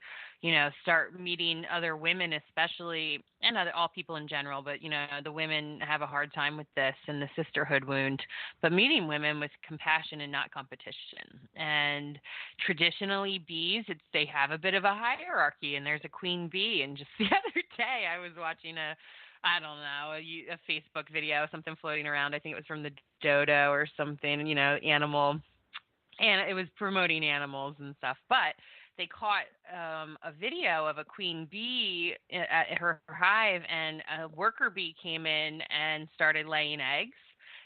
start meeting other women, especially, and all people in general, but the women have a hard time with this and the sisterhood wound, but meeting women with compassion and not competition. And traditionally bees, they have a bit of a hierarchy, and there's a queen bee. And just the other day I was watching a Facebook video, something floating around. I think it was from the dodo or something, animal, and it was promoting animals and stuff. But they caught a video of a queen bee at her hive, and a worker bee came in and started laying eggs.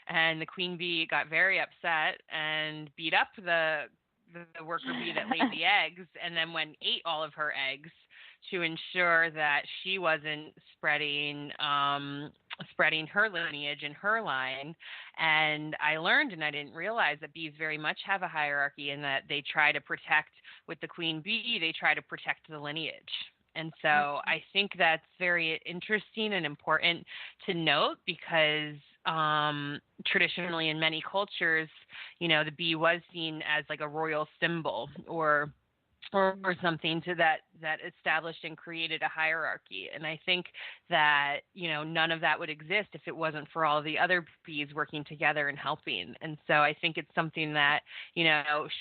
And the queen bee got very upset and beat up the worker bee that laid the eggs, and then went and ate all of her eggs to ensure that she wasn't spreading her lineage and her line. And I learned, and I didn't realize, that bees very much have a hierarchy, and that they try to protect, with the queen bee, they try to protect the lineage. And so I think that's very interesting and important to note, because traditionally in many cultures, the bee was seen as like a royal symbol, or something to that established and created a hierarchy. And I think that, none of that would exist if it wasn't for all the other bees working together and helping. And so I think it's something that,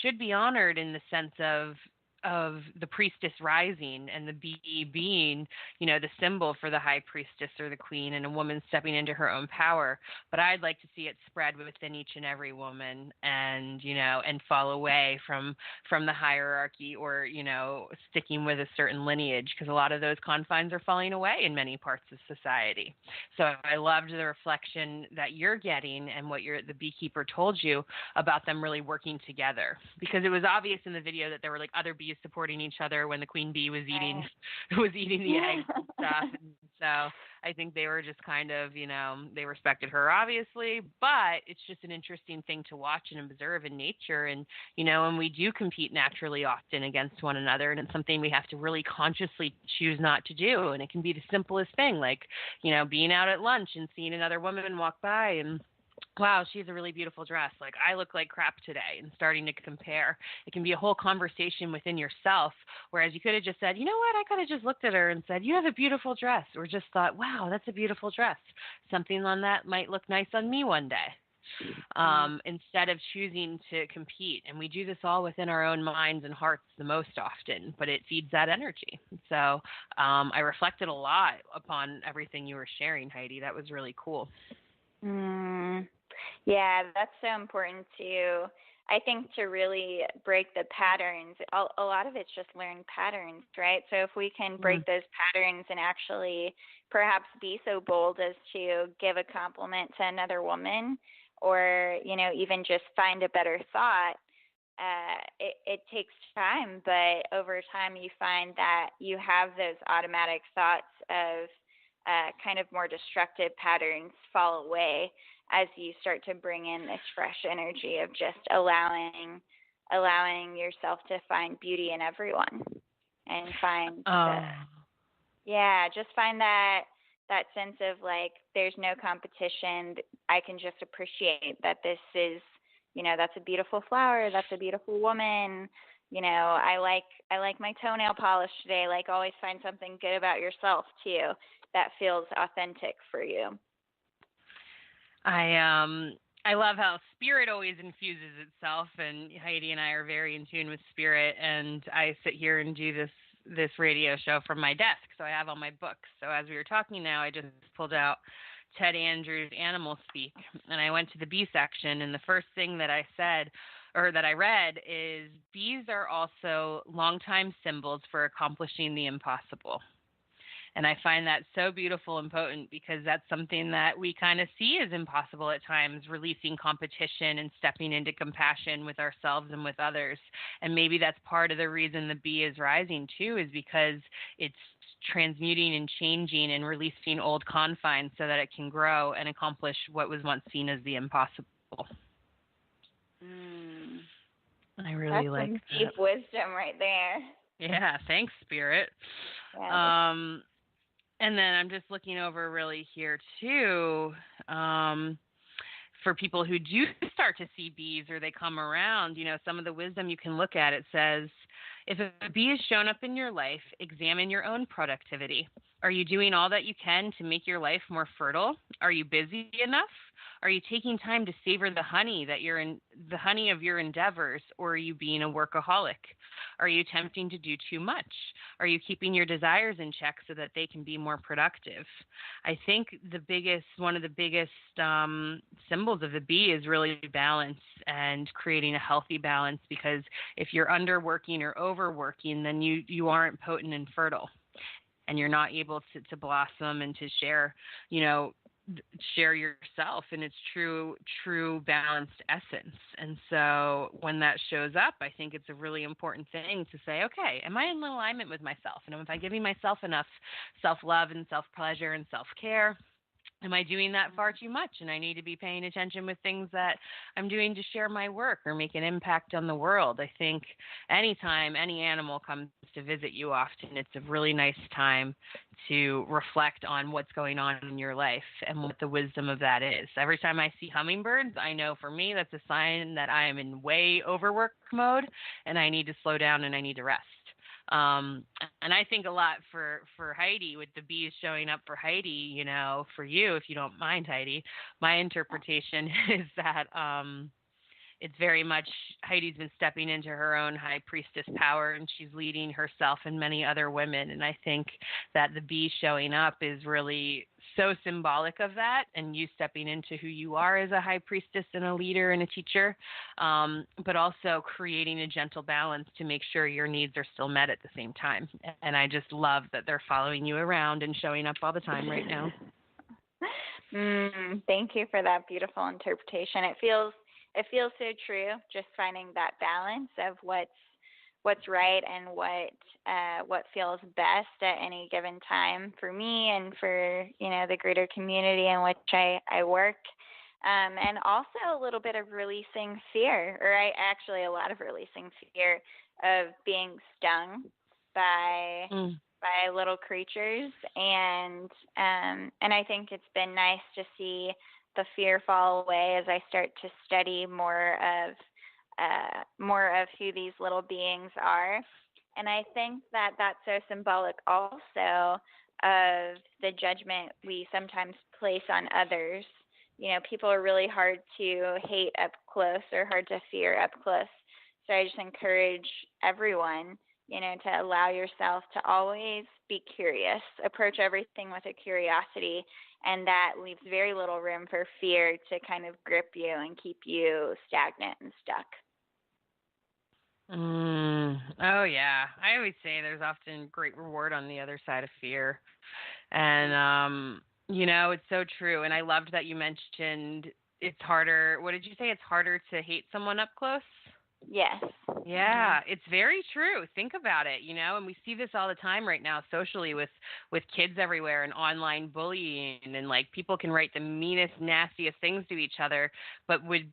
should be honored, in the sense of the priestess rising and the bee being, the symbol for the high priestess or the queen and a woman stepping into her own power. But I'd like to see it spread within each and every woman and, and fall away from the hierarchy or, sticking with a certain lineage, because a lot of those confines are falling away in many parts of society. So I loved the reflection that you're getting and what the beekeeper told you about them really working together, because it was obvious in the video that there were like other bees supporting each other when the queen bee was eating was eating the eggs and stuff. And so I think they were just kind of, they respected her obviously, but it's just an interesting thing to watch and observe in nature. And, and we do compete naturally often against one another, and it's something we have to really consciously choose not to do. And it can be the simplest thing, like, being out at lunch and seeing another woman walk by and, wow, she has a really beautiful dress. Like, I look like crap today, and starting to compare. It can be a whole conversation within yourself, whereas you could have just said, you know what, I could have just looked at her and said, you have a beautiful dress, or just thought, wow, that's a beautiful dress. Something on that might look nice on me one day. Instead of choosing to compete. And we do this all within our own minds and hearts the most often, but it feeds that energy. So I reflected a lot upon everything you were sharing, Heidi. That was really cool. Yeah, that's so important too. I think to really break the patterns, a lot of it's just learned patterns, right? So if we can break those patterns and actually perhaps be so bold as to give a compliment to another woman, or, even just find a better thought, it takes time, but over time you find that you have those automatic thoughts of kind of more destructive patterns fall away as you start to bring in this fresh energy of just allowing yourself to find beauty in everyone and find just find that sense of like there's no competition. I can just appreciate that this is, that's a beautiful flower, that's a beautiful woman. I like my toenail polish today. Like, always find something good about yourself too that feels authentic for you. I love how spirit always infuses itself, and Heidi and I are very in tune with spirit, and I sit here and do this radio show from my desk, so I have all my books. So as we were talking now, I just pulled out Ted Andrews' Animal Speak, and I went to the bee section, and the first thing that I said, or that I read, is bees are also longtime symbols for accomplishing the impossible. And I find that so beautiful and potent, because that's something that we kind of see as impossible at times, releasing competition and stepping into compassion with ourselves and with others. And maybe that's part of the reason the bee is rising too, is because it's transmuting and changing and releasing old confines so that it can grow and accomplish what was once seen as the impossible. I really that's like some that. deep wisdom right there. Yeah, thanks, Spirit. Yeah. And then I'm just looking over really here too, for people who do start to see bees or they come around, some of the wisdom you can look at. It says, if a bee has shown up in your life, examine your own productivity. Are you doing all that you can to make your life more fertile? Are you busy enough? Are you taking time to savor the honey the honey of your endeavors, or are you being a workaholic? Are you attempting to do too much? Are you keeping your desires in check so that they can be more productive? I think one of the biggest symbols of the bee is really balance and creating a healthy balance, because if you're underworking or overworking, then you aren't potent and fertile, and you're not able to blossom and to share yourself in its true balanced essence. And so when that shows up, I think it's a really important thing to say, okay, am I in alignment with myself? And am I giving myself enough self-love and self-pleasure and self-care? Am I doing that far too much? And I need to be paying attention with things that I'm doing to share my work or make an impact on the world. I think anytime any animal comes to visit you often, it's a really nice time to reflect on what's going on in your life and what the wisdom of that is. Every time I see hummingbirds, I know for me that's a sign that I am in way overwork mode and I need to slow down and I need to rest. And I think a lot for Heidi, with the bees showing up for Heidi, for you, if you don't mind, Heidi, my interpretation is that it's very much Heidi's been stepping into her own high priestess power, and she's leading herself and many other women. And I think that the bee showing up is really so symbolic of that, and you stepping into who you are as a high priestess and a leader and a teacher, but also creating a gentle balance to make sure your needs are still met at the same time. And I just love that they're following you around and showing up all the time right now. Thank you for that beautiful interpretation. It feels so true. Just finding that balance of what's right and what feels best at any given time for me and for the greater community in which I work, and also a little bit of releasing fear, or a lot of releasing fear of being stung by little creatures, and I think it's been nice to see the fear fall away as I start to study more of who these little beings are. And I think that that's so symbolic also of the judgment we sometimes place on others. People are really hard to hate up close or hard to fear up close. So I just encourage everyone, to allow yourself to always be curious, approach everything with a curiosity, and that leaves very little room for fear to kind of grip you and keep you stagnant and stuck. Oh, yeah. I always say there's often great reward on the other side of fear. And, it's so true. And I loved that you mentioned it's harder. What did you say? It's harder to hate someone up close? Yes. Yeah, it's very true. Think about it, and we see this all the time right now socially with kids everywhere and online bullying, and like people can write the meanest, nastiest things to each other, but would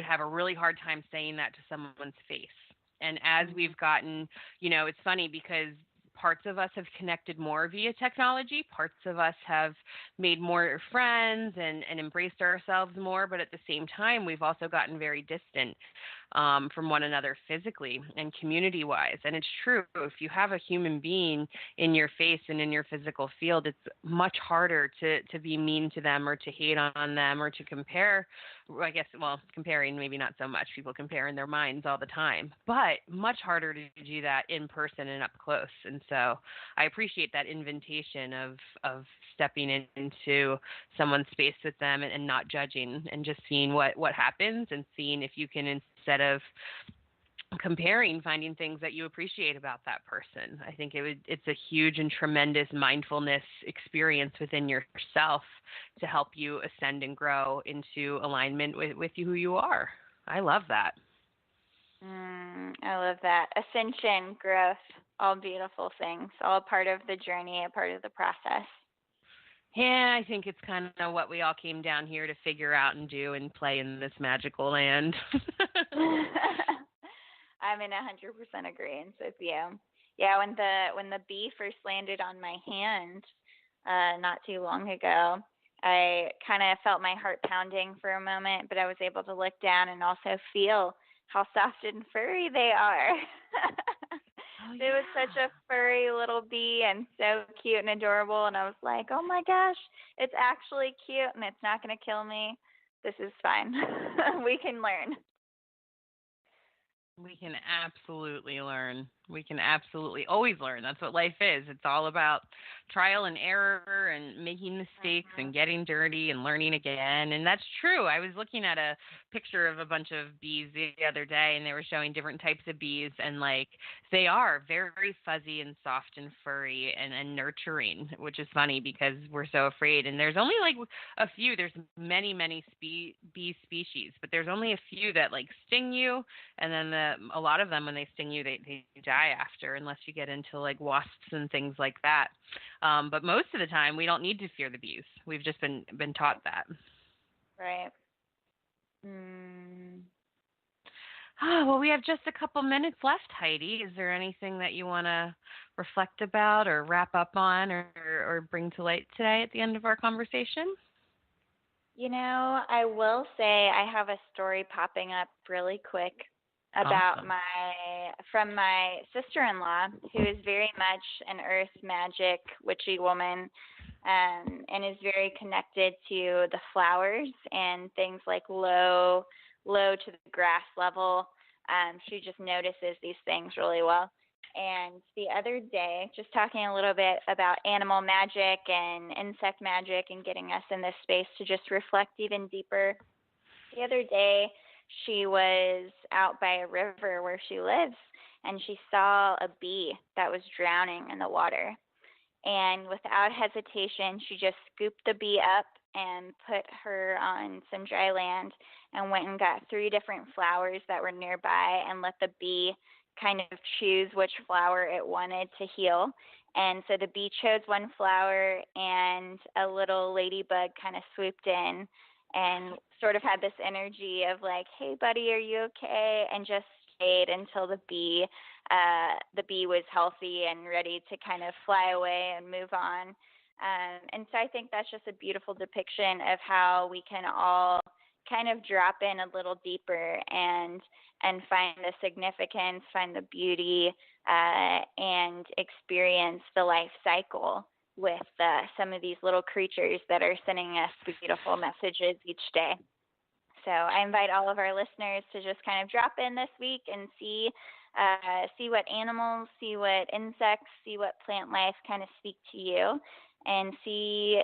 have a really hard time saying that to someone's face. And as we've gotten, it's funny because parts of us have connected more via technology. Parts of us have made more friends and embraced ourselves more. But at the same time, we've also gotten very distant from one another physically and community-wise. And it's true. If you have a human being in your face and in your physical field, it's much harder to be mean to them or to hate on them or to compare. I guess, comparing maybe not so much. People compare in their minds all the time. But much harder to do that in person and up close. And so I appreciate that invitation of stepping into someone's space with them and not judging and just seeing what happens and seeing if you can, instead of comparing, finding things that you appreciate about that person. I think it's a huge and tremendous mindfulness experience within yourself to help you ascend and grow into alignment with who you are. I love that. I love that. Ascension, growth, all beautiful things, all part of the journey, a part of the process. Yeah, I think it's kind of what we all came down here to figure out and do and play in this magical land. I'm in 100% agreement with you. Yeah, when the bee first landed on my hand not too long ago, I kind of felt my heart pounding for a moment, but I was able to look down and also feel how soft and furry they are. It was such a furry little bee and so cute and adorable, and I was like, oh my gosh, it's actually cute and it's not going to kill me. This is fine. We can learn. We can absolutely learn. We can absolutely always learn. That's what life is. It's all about trial and error and making mistakes and getting dirty and learning again. And that's true. I was looking at a picture of a bunch of bees the other day, and they were showing different types of bees, and like they are very fuzzy and soft and furry and nurturing, which is funny because we're so afraid. And there's only like a few. There's many bee species, but there's only a few that like sting you, and then a lot of them, when they sting you, they die after, unless you get into like wasps and things like that. But most of the time, we don't need to fear the bees. We've just been taught that. Right. Well, we have just a couple minutes left, Heidi. Is there anything that you want to reflect about or wrap up on or bring to light today at the end of our conversation? I will say I have a story popping up really quick about Awesome. from my sister-in-law, who is very much an earth magic witchy woman, and is very connected to the flowers and things like low low to the grass level. She just notices these things really well. And the other day, just talking a little bit about animal magic and insect magic and getting us in this space to just reflect even deeper. The other day, she was out by a river where she lives, and she saw a bee that was drowning in the water. And without hesitation, she just scooped the bee up and put her on some dry land and went and got 3 different flowers that were nearby and let the bee kind of choose which flower it wanted to heal. And so the bee chose one flower, and a little ladybug kind of swooped in and sort of had this energy of like, hey, buddy, are you okay? And just stayed until the bee was healthy and ready to kind of fly away and move on. And so I think that's just a beautiful depiction of how we can all kind of drop in a little deeper and find the significance, find the beauty, and experience the life cycle with some of these little creatures that are sending us beautiful messages each day. So I invite all of our listeners to just kind of drop in this week and see what animals, see what insects, see what plant life kind of speak to you, and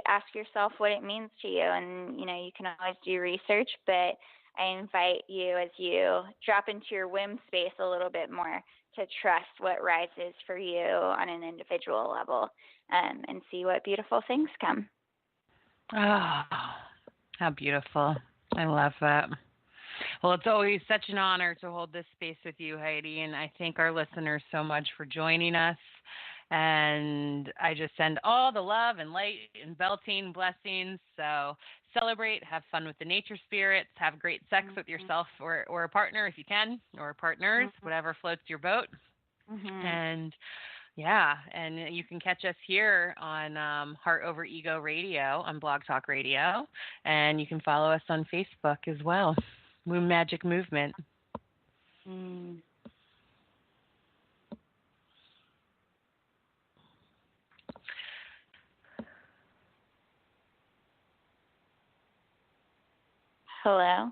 ask yourself what it means to you. And, you can always do research, but I invite you, as you drop into your whim space a little bit more, to trust what rises for you on an individual level, and see what beautiful things come. Oh, how beautiful. I love that. Well, it's always such an honor to hold this space with you, Heidi, and I thank our listeners so much for joining us. And I just send all the love and light and belting blessings. So celebrate, have fun with the nature spirits, have great sex with yourself or a partner if you can, or partners, whatever floats your boat. And yeah, and you can catch us here on Heart Over Ego Radio on Blog Talk Radio, and you can follow us on Facebook as well, Womb Magic Movement. Hello?